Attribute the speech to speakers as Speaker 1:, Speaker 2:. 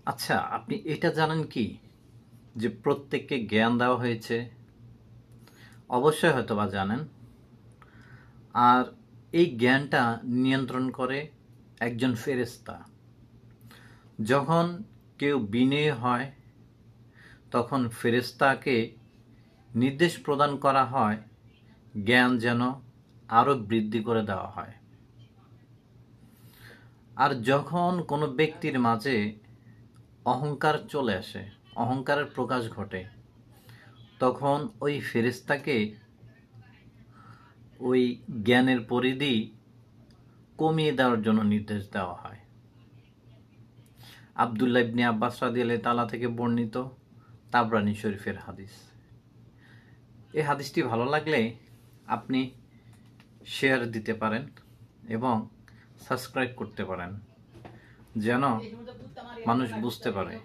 Speaker 1: আচ্ছা, আপনি এটা জানেন কি যে প্রত্যেককে জ্ঞান দেওয়া হয়েছে? অবশ্যই হয়তোবা জানেন। আর এই জ্ঞানটা নিয়ন্ত্রণ করে একজন ফেরেশতা। যখন কেউ বিনয়ী হয় তখন ফেরেশতাকে নির্দেশ প্রদান করা হয় জ্ঞান যেন আরো বৃদ্ধি করে দেওয়া হয়। আর যখন কোনো ব্যক্তির মাঝে অহংকার চলে আসে, অহংকারের প্রকাশ ঘটে, তখন ওই ফেরেশতাকে ওই জ্ঞানের পরিধি কমিয়ে দেওয়ার জন্য নির্দেশ দেওয়া হয়। আব্দুল্লাহ ইবনে আব্বাস রাদিয়াল্লাহু তাআলা থেকে বর্ণিত তাবরানী শরীফের হাদিস। এই হাদিসটি ভালো লাগলে আপনি শেয়ার দিতে পারেন এবং সাবস্ক্রাইব করতে পারেন, যেন মানুষ বুঝতে পারে।